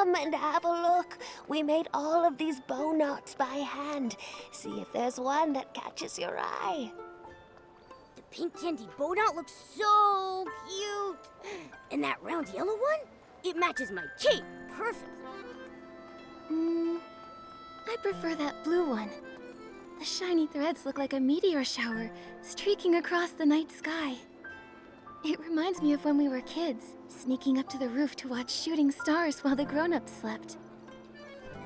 Come and have a look. We made all of these bow knots by hand. See if there's one that catches your eye. The pink candy bow knot looks so cute. And that round yellow one? It matches my cape perfectly. I prefer that blue one. The shiny threads look like a meteor shower streaking across the night sky. It reminds me of when we were kids, sneaking up to the roof to watch shooting stars while the grown-ups slept.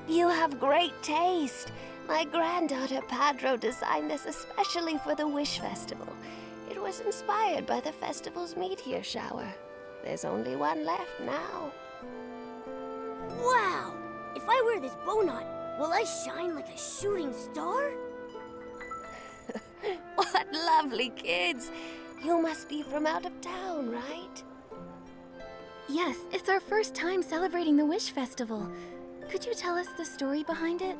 You have great taste. My granddaughter Padro designed this especially for the Wish Festival. It was inspired by the festival's meteor shower. There's only one left now. Wow! If I wear this bow knot, will I shine like a shooting star? What lovely kids! You must be from out of town, right? Yes, it's our first time celebrating the Wish Festival. Could you tell us the story behind it?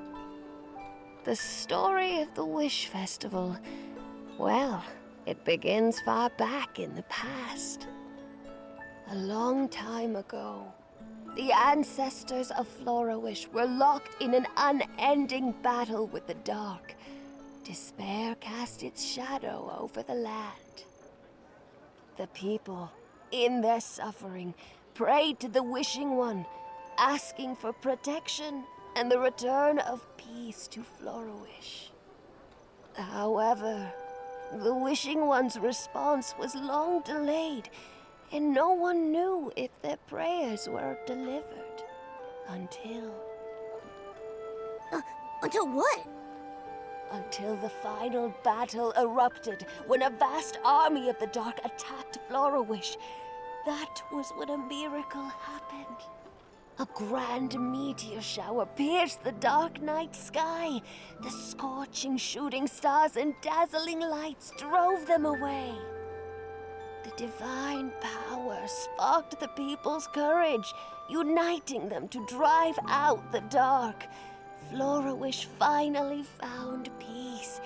The story of the Wish Festival. Well, it begins far back in the past. A long time ago, the ancestors of Florawish were locked in an unending battle with the dark. Despair cast its shadow over the land. The people, in their suffering, prayed to the Wishing One, asking for protection and the return of peace to Florawish. However, the Wishing One's response was long delayed, and no one knew if their prayers were delivered until what? Until the final battle erupted when a vast army of the dark attacked Florawish. That was when a miracle happened. A grand meteor shower pierced the dark night sky. The scorching shooting stars and dazzling lights drove them away. The divine power sparked the people's courage, uniting them to drive out the dark. Florawish finally found peace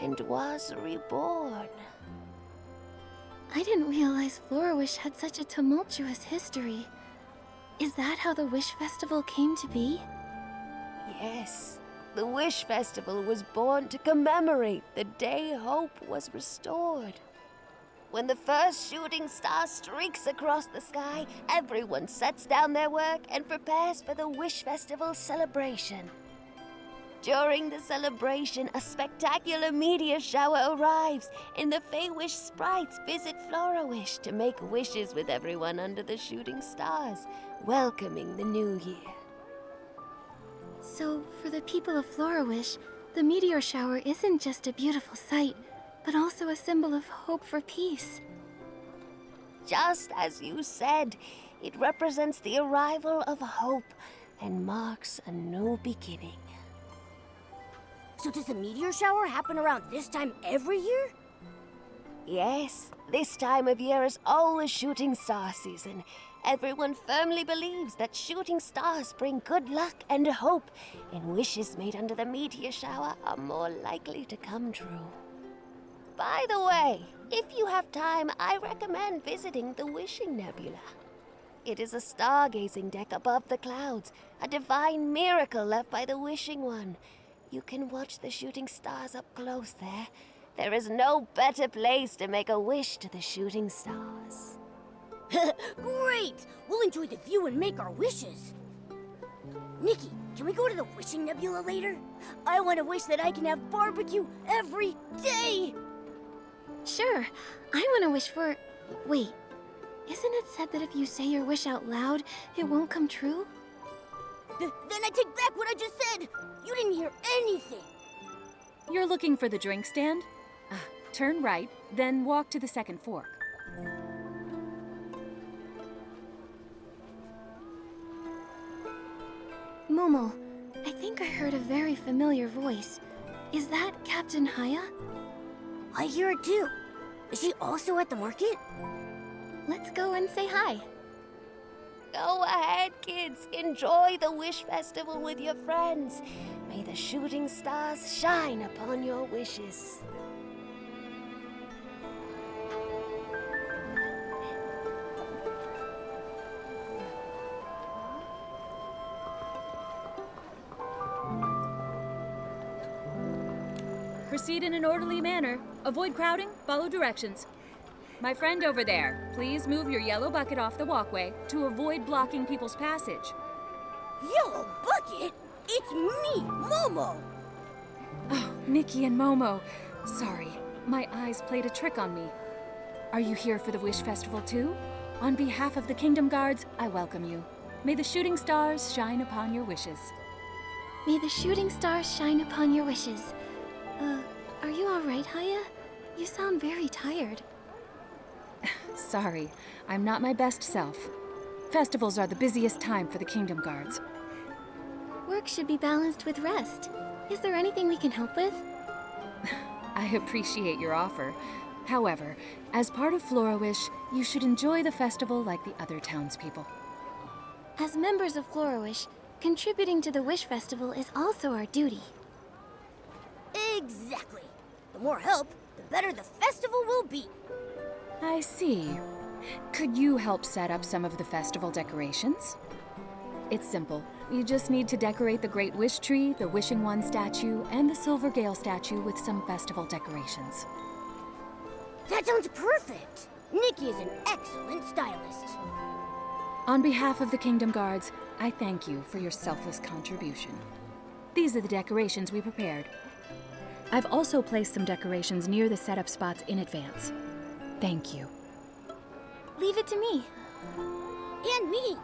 and was reborn. I didn't realize Florawish had such a tumultuous history. Is that how the Wish Festival came to be? Yes, the Wish Festival was born to commemorate the day hope was restored. When the first shooting star streaks across the sky, everyone sets down their work and prepares for the Wish Festival celebration. During the celebration, a spectacular meteor shower arrives, and the Fey-Wish sprites visit Florawish to make wishes with everyone under the shooting stars, welcoming the new year. So, for the people of Florawish, the meteor shower isn't just a beautiful sight, but also a symbol of hope for peace. Just as you said, it represents the arrival of hope and marks a new beginning. So does the meteor shower happen around this time every year? Yes, this time of year is always shooting star season. Everyone firmly believes that shooting stars bring good luck and hope, and wishes made under the meteor shower are more likely to come true. By the way, if you have time, I recommend visiting the Wishing Nebula. It is a stargazing deck above the clouds, a divine miracle left by the Wishing One. You can watch the shooting stars up close there. There is no better place to make a wish to the shooting stars. Great! We'll enjoy the view and make our wishes. Nikki, can we go to the Wishing Nebula later? I want to wish that I can have barbecue every day! Sure, I want to wish for... Wait, isn't it said that if you say your wish out loud, it won't come true? Then I take back what I just said! You didn't hear anything! You're looking for the drink stand? Turn right, then walk to the second fork. Momo, I think I heard a very familiar voice. Is that Captain Haya? I hear it too. Is she also at the market? Let's go and say hi. Go ahead, kids. Enjoy the Wish Festival with your friends. May the shooting stars shine upon your wishes. Proceed in an orderly manner. Avoid crowding, follow directions. My friend over there, please move your yellow bucket off the walkway to avoid blocking people's passage. Yellow bucket? It's me, Momo! Oh, Nikki and Momo. Sorry, my eyes played a trick on me. Are you here for the Wish Festival too? On behalf of the Kingdom Guards, I welcome you. May the shooting stars shine upon your wishes. May the shooting stars shine upon your wishes. Are you all right, Haya? You sound very tired. Sorry, I'm not my best self. Festivals are the busiest time for the Kingdom Guards. Work should be balanced with rest. Is there anything we can help with? I appreciate your offer. However, as part of Florawish, you should enjoy the festival like the other townspeople. As members of Florawish, contributing to the Wish Festival is also our duty. Exactly. The more help, the better the festival will be. I see. Could you help set up some of the festival decorations? It's simple. You just need to decorate the Great Wish Tree, the Wishing One statue, and the Silver Gale statue with some festival decorations. That sounds perfect. Nikki is an excellent stylist. On behalf of the Kingdom Guards, I thank you for your selfless contribution. These are the decorations we prepared. I've also placed some decorations near the setup spots in advance. Thank you. Leave it to me. And me.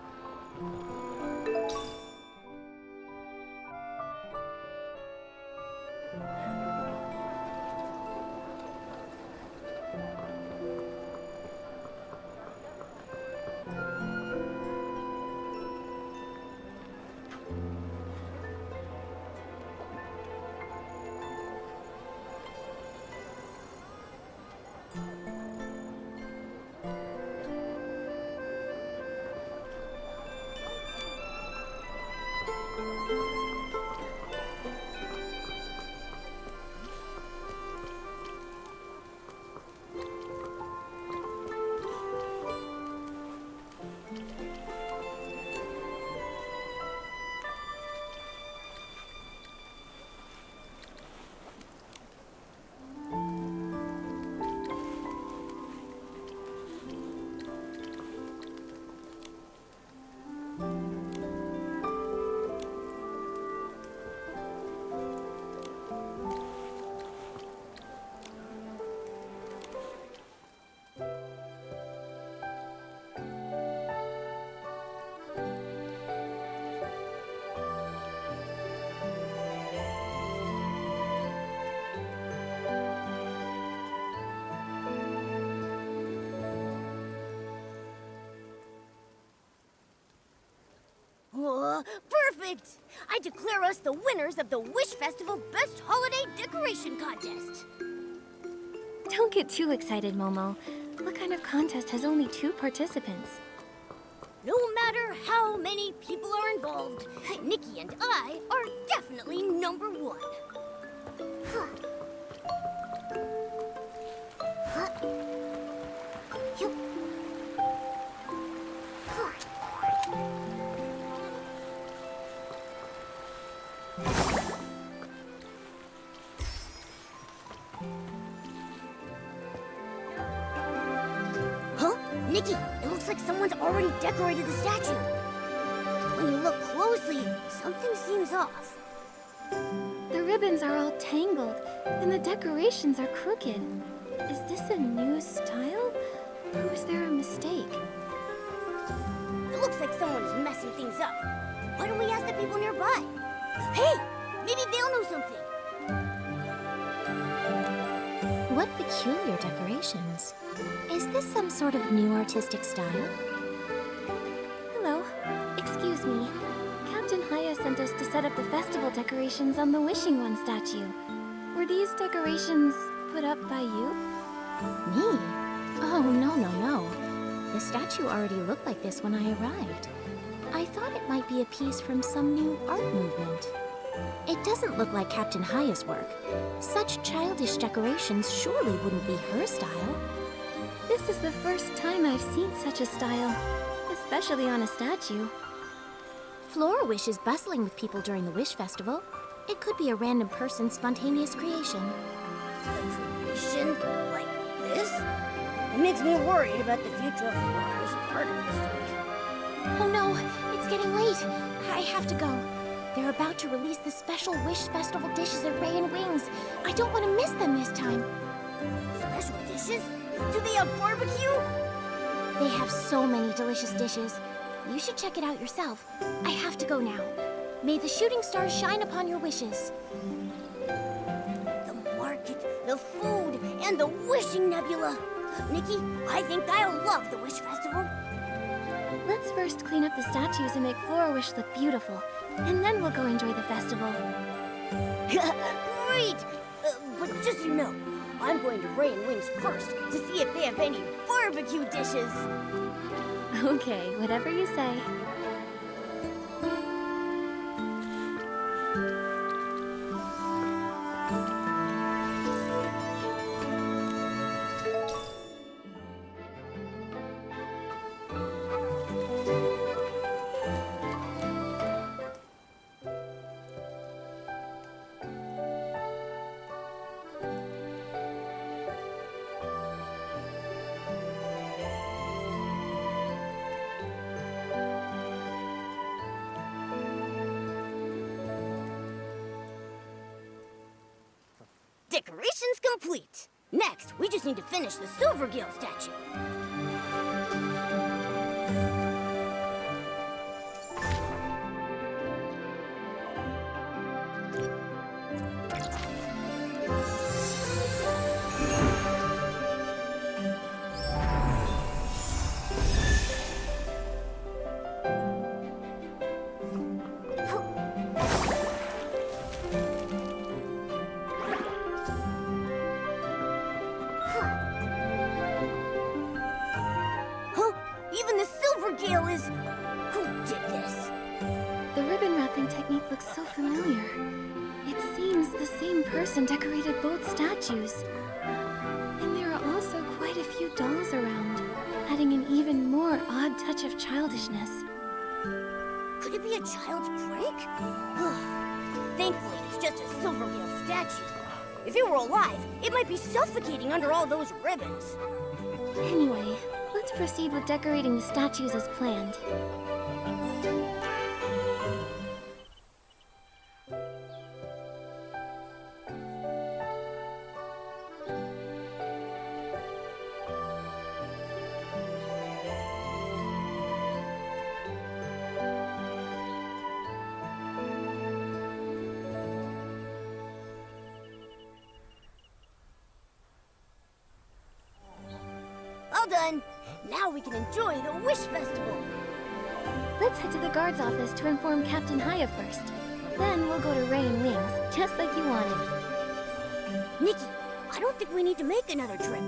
Perfect! I declare us the winners of the Wish Festival Best Holiday Decoration Contest. Don't get too excited, Momo. What kind of contest has only 2 participants? No matter how many people are involved, Nikki and I are definitely number 1. Nikki, it looks like someone's already decorated the statue. When you look closely, something seems off. The ribbons are all tangled, and the decorations are crooked. Is this a new style? Or was there a mistake? It looks like someone is messing things up. Why don't we ask the people nearby? Hey, maybe they'll know something. What peculiar decorations. Is this some sort of new artistic style? Hello. Excuse me. Captain Haya sent us to set up the festival decorations on the Wishing One statue. Were these decorations put up by you? Me? Oh, no. The statue already looked like this when I arrived. I thought it might be a piece from some new art movement. It doesn't look like Captain Haya's work. Such childish decorations surely wouldn't be her style. This is the first time I've seen such a style, especially on a statue. Florawish is bustling with people during the Wish Festival. It could be a random person's spontaneous creation. A creation like this? It makes me worried about the future of Flora's art industry. Oh no, it's getting late. I have to go. They're about to release the special Wish Festival dishes at Ray and Wings. I don't want to miss them this time. Special dishes? Do they have barbecue? They have so many delicious dishes. You should check it out yourself. I have to go now. May the shooting stars shine upon your wishes. The market, the food, and the wishing nebula. Nikki, I think I'll love the Wish Festival. Let's first clean up the statues and make Flora Wish look beautiful. And then we'll go enjoy the festival. Great! But just so you know, I'm going to Ray and Wings first to see if they have any barbecue dishes. Okay, whatever you say. Decorations complete. Next, we just need to finish the Silvergale statue. Even the Silvergale is... Who did this? The ribbon wrapping technique looks so familiar. It seems the same person decorated both statues. And there are also quite a few dolls around, adding an even more odd touch of childishness. Could it be a child's prank? Thankfully, it's just a Silvergale statue. If it were alive, it might be suffocating under all those ribbons. Anyway, let's proceed with decorating the statues as planned. All done. Now we can enjoy the Wish Festival. Let's head to the guard's office to inform Captain Haya first. Then we'll go to Ray and Wings, just like you wanted. Nikki, I don't think we need to make another trip.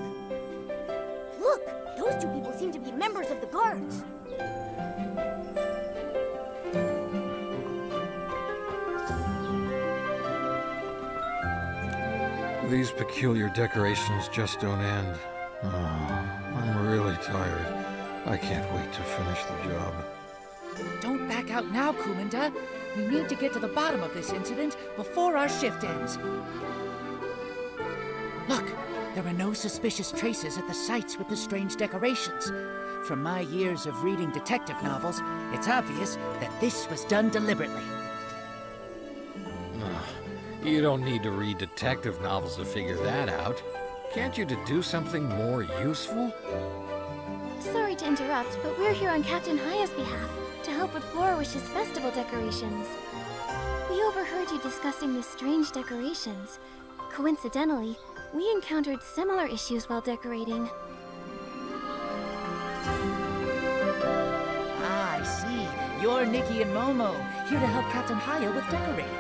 Look, those two people seem to be members of the guards. These peculiar decorations just don't end. Oh, I'm really tired. I can't wait to finish the job. Don't back out now, Kumanda. We need to get to the bottom of this incident before our shift ends. Look, there are no suspicious traces at the sites with the strange decorations. From my years of reading detective novels, it's obvious that this was done deliberately. You don't need to read detective novels to figure that out. Can't you do something more useful? Sorry to interrupt, but we're here on Captain Haya's behalf to help with Flora Wish's festival decorations. We overheard you discussing the strange decorations. Coincidentally, we encountered similar issues while decorating. Ah, I see. You're Nikki and Momo, here to help Captain Haya with decorating.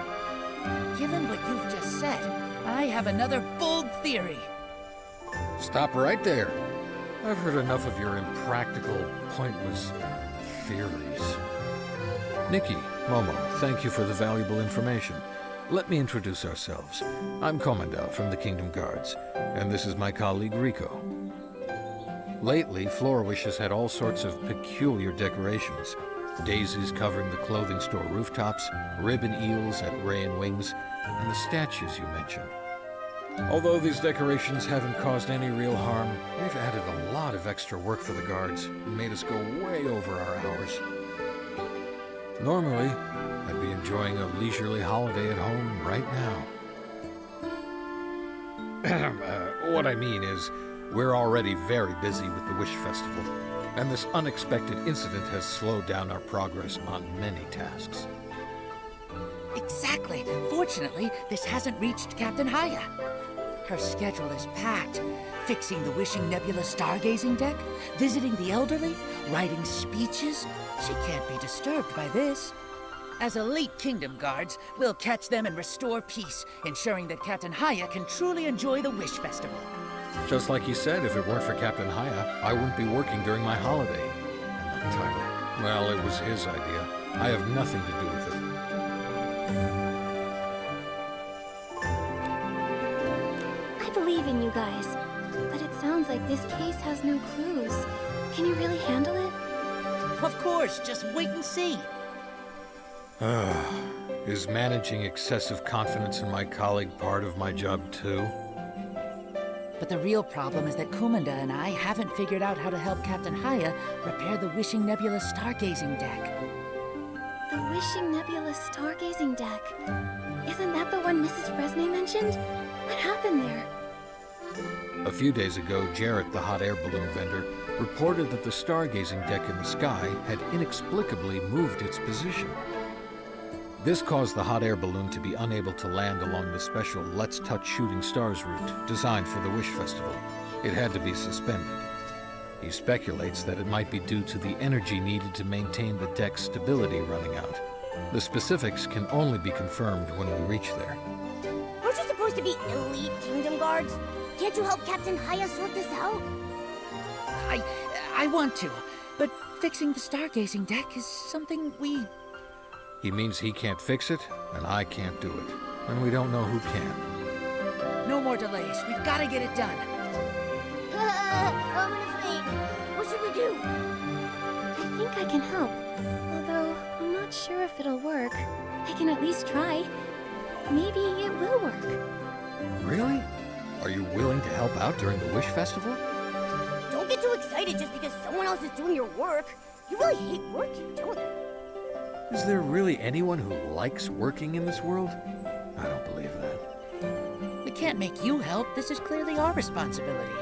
Given what you've just said, I have another bold theory. Stop right there. I've heard enough of your impractical, pointless theories. Nikki, Momo, thank you for the valuable information. Let me introduce ourselves. I'm Commandant from the Kingdom Guards, and this is my colleague Rico. Lately, Flora Wish has had all sorts of peculiar decorations. Daisies covering the clothing store rooftops, ribbon eels at Ray and Wings, and the statues you mentioned. Although these decorations haven't caused any real harm, they've added a lot of extra work for the guards and made us go way over our hours. Normally, I'd be enjoying a leisurely holiday at home right now. What I mean is, we're already very busy with the Wish Festival, and this unexpected incident has slowed down our progress on many tasks. Exactly. Fortunately, this hasn't reached Captain Haya. Her schedule is packed. Fixing the Wishing Nebula stargazing deck, visiting the elderly, writing speeches. She can't be disturbed by this. As elite Kingdom Guards, we'll catch them and restore peace, ensuring that Captain Haya can truly enjoy the Wish Festival. Just like you said, if it weren't for Captain Haya, I wouldn't be working during my holiday. And that title, well, it was his idea. I have nothing to do with it. I believe in you guys, but it sounds like this case has no clues. Can you really handle it? Of course, just wait and see. Is managing excessive confidence in my colleague part of my job too? But the real problem is that Kumanda and I haven't figured out how to help Captain Haya repair the Wishing Nebula stargazing deck. The Wishing Nebula stargazing deck. Isn't that the one Mrs. Fresnay mentioned? What happened there? A few days ago, Jarrett, the hot air balloon vendor, reported that the stargazing deck in the sky had inexplicably moved its position. This caused the hot air balloon to be unable to land along the special Let's Touch Shooting Stars route designed for the Wish Festival. It had to be suspended. He speculates that it might be due to the energy needed to maintain the deck's stability running out. The specifics can only be confirmed when we reach there. Aren't you supposed to be elite Kingdom Guards? Can't you help Captain Haya sort this out? I want to, but fixing the stargazing deck is something we... He means he can't fix it, and I can't do it. And we don't know who can. No more delays. We've got to get it done. I'm gonna faint. What should we do? I think I can help. Although, I'm not sure if it'll work. I can at least try. Maybe it will work. Really? Are you willing to help out during the Wish Festival? Don't get too excited just because someone else is doing your work. You really hate working, don't you? Is there really anyone who likes working in this world? I don't believe that. We can't make you help. This is clearly our responsibility.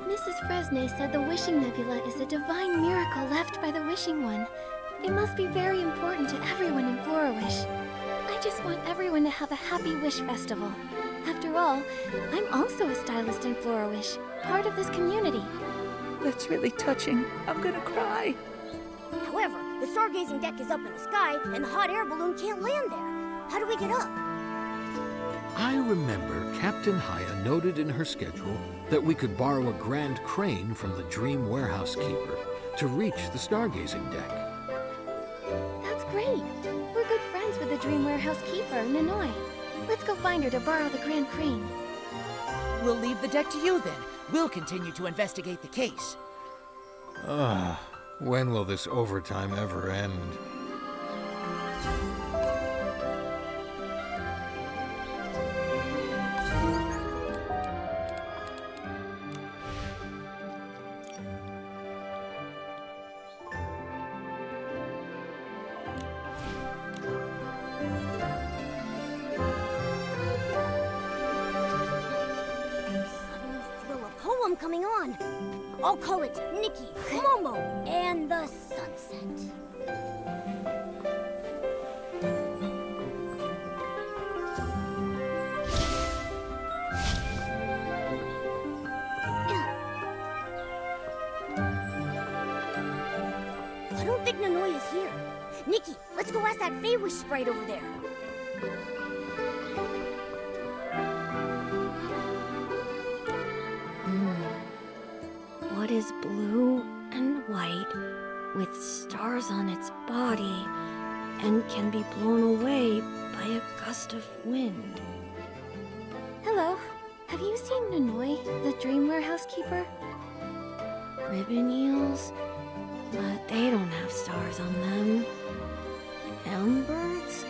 Mrs. Fresnay said the Wishing Nebula is a divine miracle left by the Wishing One. It must be very important to everyone in Flora-Wish. I just want everyone to have a happy Wish Festival. After all, I'm also a stylist in Flora-Wish, part of this community. That's really touching. I'm gonna cry. However, the stargazing deck is up in the sky, and the hot air balloon can't land there. How do we get up? I remember Captain Haya noted in her schedule that we could borrow a grand crane from the Dream Warehouse Keeper to reach the stargazing deck. That's great. We're good friends with the Dream Warehouse Keeper, Nanoi. Let's go find her to borrow the grand crane. We'll leave the deck to you then. We'll continue to investigate the case. When will this overtime ever end? Coming on. I'll call it Nikki, Momo, and the Sunset. I don't think Nanoi is here. Nikki, let's go ask that Feywish sprite over there. What is blue and white with stars on its body and can be blown away by a gust of wind? Hello. Have you seen Nanoi, the Dream Warehouse Keeper? Ribbon eels? But they don't have stars on them. Elm birds?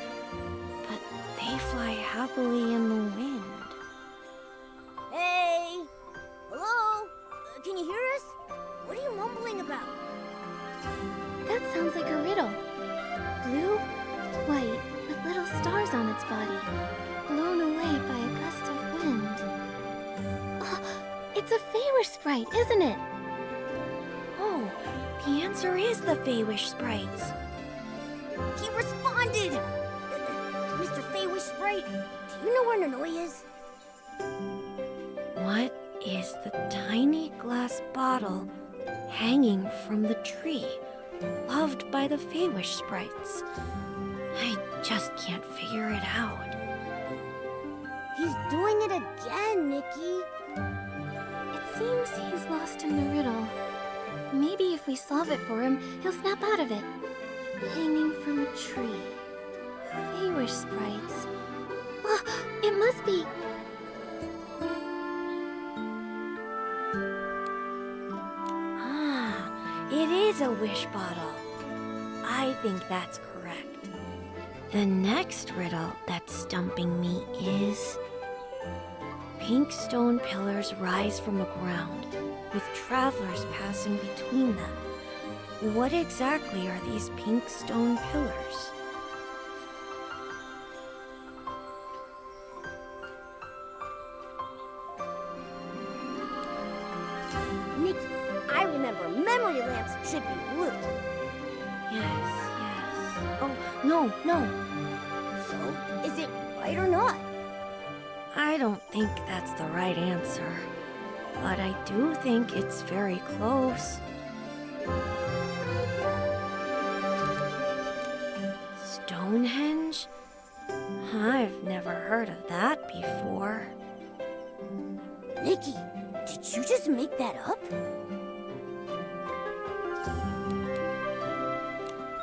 But they fly happily in the wind. It's a Feywish sprite, isn't it? Oh, the answer is the Feywish sprites. He responded! Mr. Feywish Sprite, do you know where Nanoi is? What is the tiny glass bottle hanging from the tree, loved by the Feywish sprites? I just can't figure it out. He's doing it again, Nikki. It seems he's lost in the riddle. Maybe if we solve it for him, he'll snap out of it. Hanging from a tree. Feywish sprites. Oh, it must be... Ah, it is a wish bottle. I think that's correct. The next riddle that's stumping me is... Pink stone pillars rise from the ground, with travelers passing between them. What exactly are these pink stone pillars? Nikki, I remember memory lamps should be blue. Yes. Oh, no. So, is it right or not? I don't think that's the right answer, but I do think it's very close. Stonehenge? I've never heard of that before. Nikki, did you just make that up?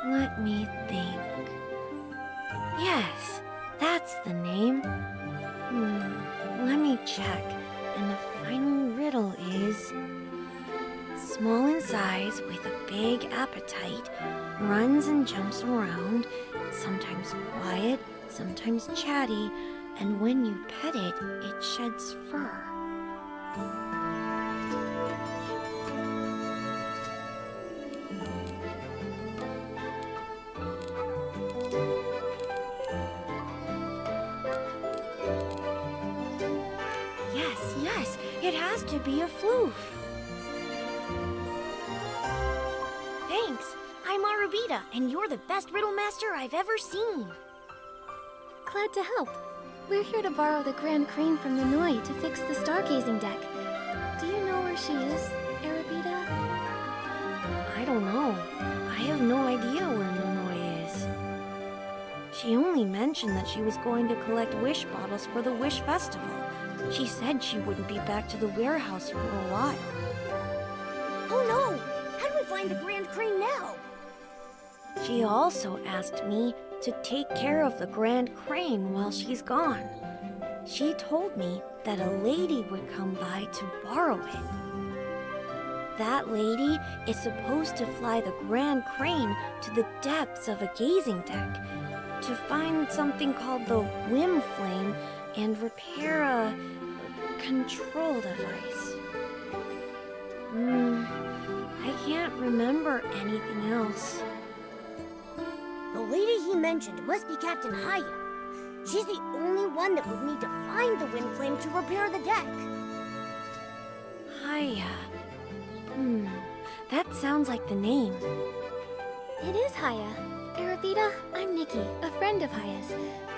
Let me think. Yes, that's the name. Let me check. And the final riddle is... Small in size with a big appetite, runs and jumps around, sometimes quiet, sometimes chatty, and when you pet it, it sheds fur. Yes, it has to be a floof. Thanks. I'm Arubita, and you're the best riddle master I've ever seen. Glad to help. We're here to borrow the Grand Crane from Nanoi to fix the stargazing deck. Do you know where she is, Arubita? I don't know. I have no idea where Nanoi is. She only mentioned that she was going to collect wish bottles for the Wish Festival. She said she wouldn't be back to the warehouse for a while. Oh no! How do we find the Grand Crane now? She also asked me to take care of the Grand Crane while she's gone. She told me that a lady would come by to borrow it. That lady is supposed to fly the Grand Crane to the depths of a gazing deck to find something called the Whim Flame and repair a control device. I can't remember anything else. The lady he mentioned must be Captain Haya. She's the only one that would need to find the wind flame to repair the deck. Haya. That sounds like the name. It is Haya. Arubita, I'm Nikki, a friend of Haya's.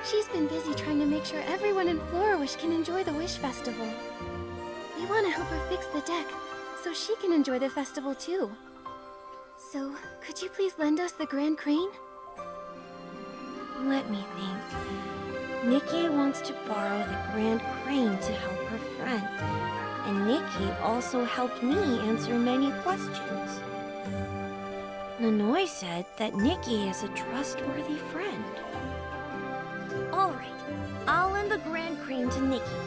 She's been busy trying to make sure everyone in Florawish can enjoy the Wish Festival. We want to help her fix the deck, so she can enjoy the festival too. So, could you please lend us the Grand Crane? Let me think. Nikki wants to borrow the Grand Crane to help her friend. And Nikki also helped me answer many questions. Nanoi said that Nikki is a trustworthy friend. All right, I'll lend the Grand Crane to Nikki.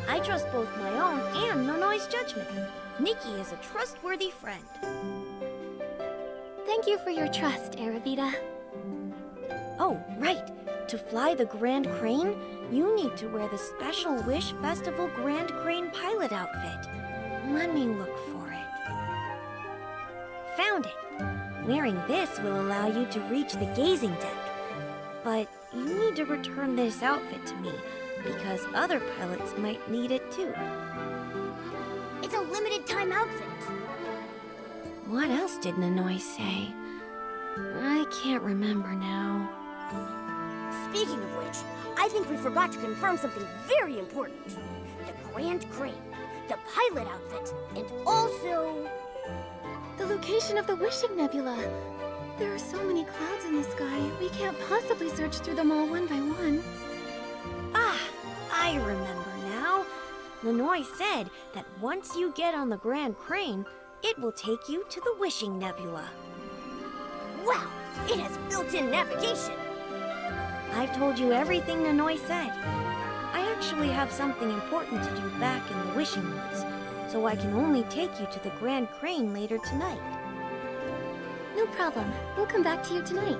I trust both my own and Nanoi's judgment. Nikki is a trustworthy friend. Thank you for your trust, Arubita. Oh, right. To fly the Grand Crane, you need to wear the special Wish Festival Grand Crane pilot outfit. Let me look for it. Found it. Wearing this will allow you to reach the gazing deck. But you need to return this outfit to me because other pilots might need it too. It's a limited time outfit. What else did Nanoi say? I can't remember now. Speaking of which, I think we forgot to confirm something very important. The Grand Crane, the pilot outfit, and also... The location of the Wishing Nebula. There are so many clouds in the sky, we can't possibly search through them all one by one. Ah, I remember now. Nanoi said that once you get on the Grand Crane, it will take you to the Wishing Nebula. Wow, it has built-in navigation. I've told you everything Nanoi said. I actually have something important to do back in the Wishing Woods, so I can only take you to the Grand Crane later tonight. No problem. We'll come back to you tonight.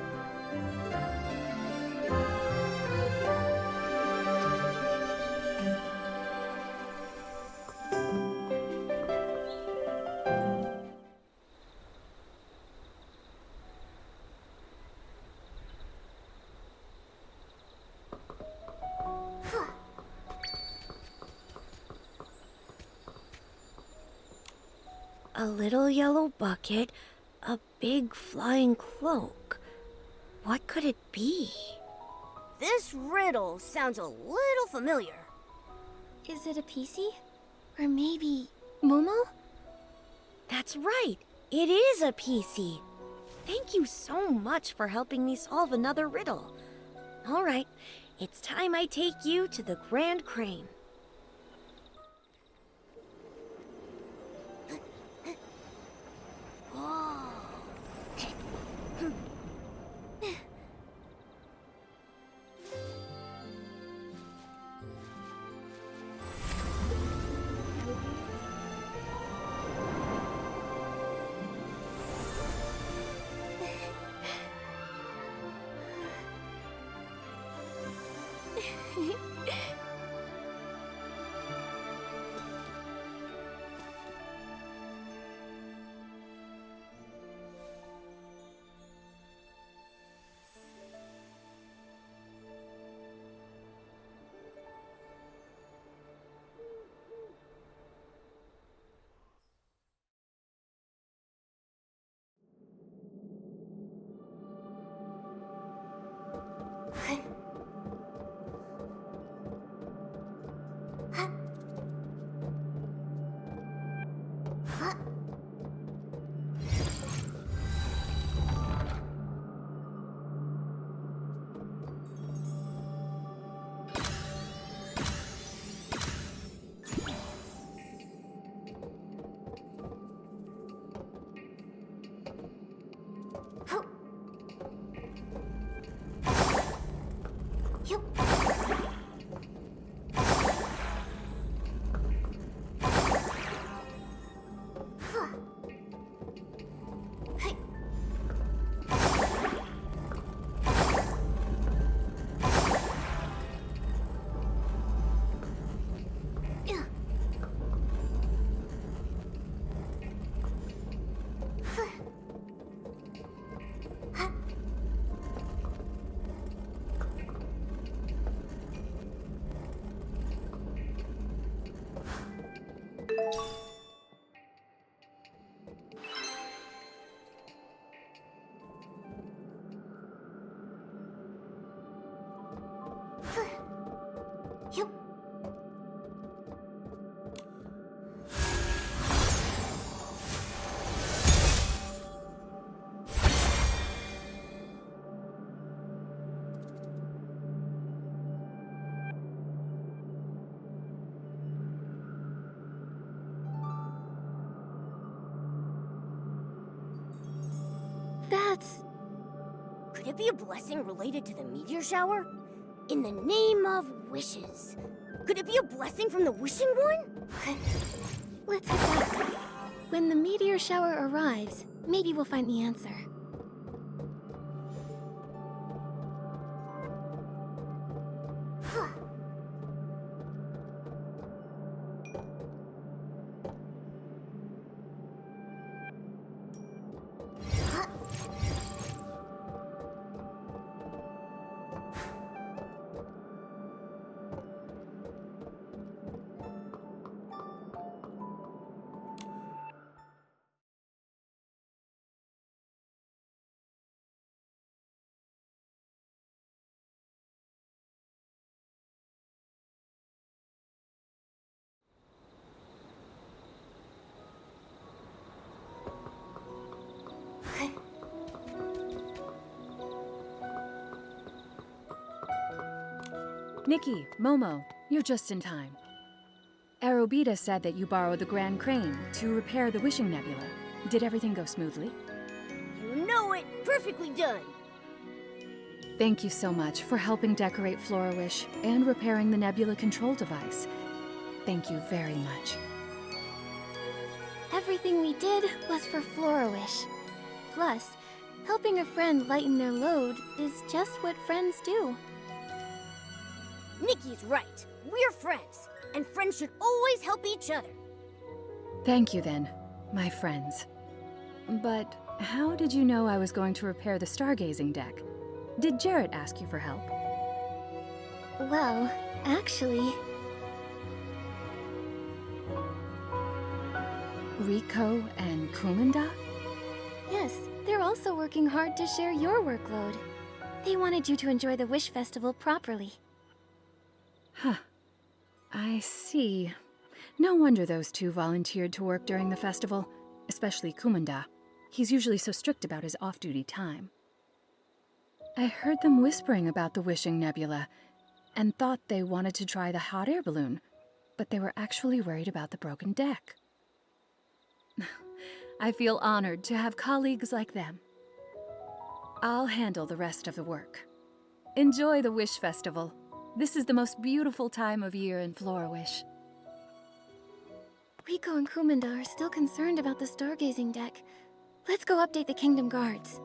A little yellow bucket, a big flying cloak. What could it be? This riddle sounds a little familiar. Is it a PC? Or maybe Momo? That's right. It is a PC. Thank you so much for helping me solve another riddle. All right, it's time I take you to the Grand Crane. That's... Could it be a blessing related to the meteor shower? In the name of wishes. Could it be a blessing from the Wishing One? Let's head back. When the meteor shower arrives, maybe we'll find the answer. Nikki, Momo, you're just in time. Arobita said that you borrowed the Grand Crane to repair the Wishing Nebula. Did everything go smoothly? You know it! Perfectly done! Thank you so much for helping decorate Florawish and repairing the Nebula control device. Thank you very much. Everything we did was for Florawish. Plus, helping a friend lighten their load is just what friends do. Nikki's right. We're friends, and friends should always help each other. Thank you then, my friends. But how did you know I was going to repair the stargazing deck? Did Jarrett ask you for help? Well, actually, Rico and Kumanda? yes, they're also working hard to share your workload. They wanted you to enjoy the Wish Festival properly. Huh. I see. No wonder those two volunteered to work during the festival, especially Kumanda. He's usually so strict about his off-duty time. I heard them whispering about the Wishing Nebula, and thought they wanted to try the hot air balloon, but they were actually worried about the broken deck. I feel honored to have colleagues like them. I'll handle the rest of the work. Enjoy the Wish Festival. This is the most beautiful time of year in Florawish. Rico and Kumanda are still concerned about the stargazing deck. Let's go update the Kingdom Guards.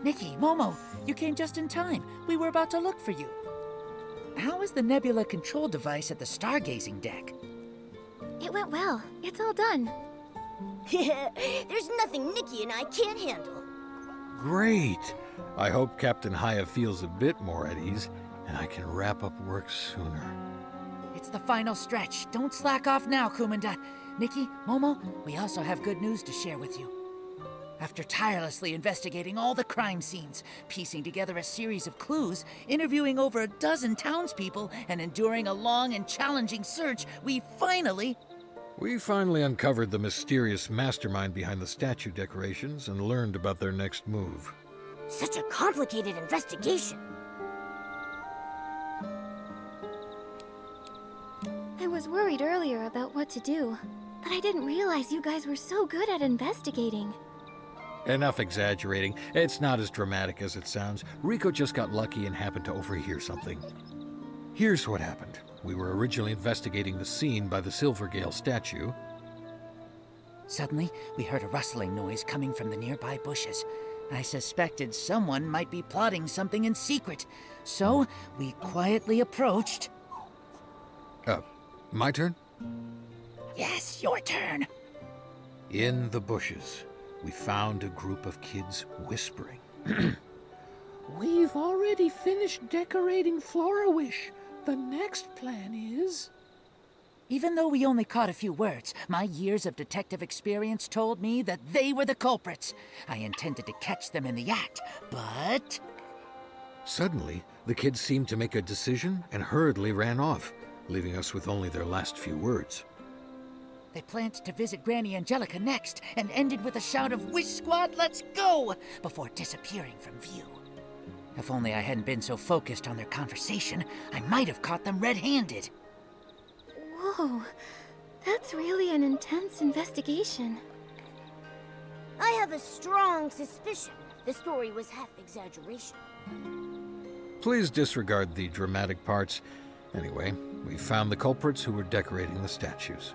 Nikki, Momo, you came just in time. We were about to look for you. How is the nebula control device at the stargazing deck? It went well. It's all done. There's nothing Nikki and I can't handle. Great! I hope Captain Haya feels a bit more at ease, and I can wrap up work sooner. It's the final stretch. Don't slack off now, Kumanda. Nikki, Momo, we also have good news to share with you. After tirelessly investigating all the crime scenes, piecing together a series of clues, interviewing over a dozen townspeople, and enduring a long and challenging search, we finally uncovered the mysterious mastermind behind the statue decorations and learned about their next move. Such a complicated investigation. I was worried earlier about what to do, but I didn't realize you guys were so good at investigating. Enough exaggerating. It's not as dramatic as it sounds. Rico just got lucky and happened to overhear something. Here's what happened. We were originally investigating the scene by the Silvergale statue. Suddenly, we heard a rustling noise coming from the nearby bushes. I suspected someone might be plotting something in secret, so we quietly approached. My turn? Yes, your turn. In the bushes, we found a group of kids whispering. We've already finished decorating Florawish. The next plan is... Even though we only caught a few words, my years of detective experience told me that they were the culprits. I intended to catch them in the act, but... Suddenly, the kids seemed to make a decision and hurriedly ran off, leaving us with only their last few words. They planned to visit Granny Angelica next, and ended with a shout of "Wish Squad, let's go!" before disappearing from view. If only I hadn't been so focused on their conversation, I might have caught them red-handed. Whoa, that's really an intense investigation. I have a strong suspicion the story was half exaggeration. Please disregard the dramatic parts. Anyway, we found the culprits who were decorating the statues.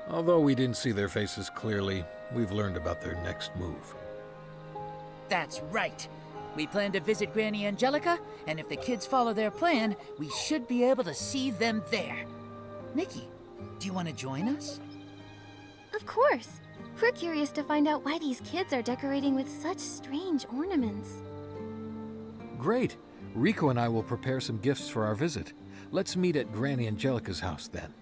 Although we didn't see their faces clearly, we've learned about their next move. That's right. We plan to visit Granny Angelica, and if the kids follow their plan, we should be able to see them there. Nikki, do you want to join us? Of course. We're curious to find out why these kids are decorating with such strange ornaments. Great. Rico and I will prepare some gifts for our visit. Let's meet at Granny Angelica's house then.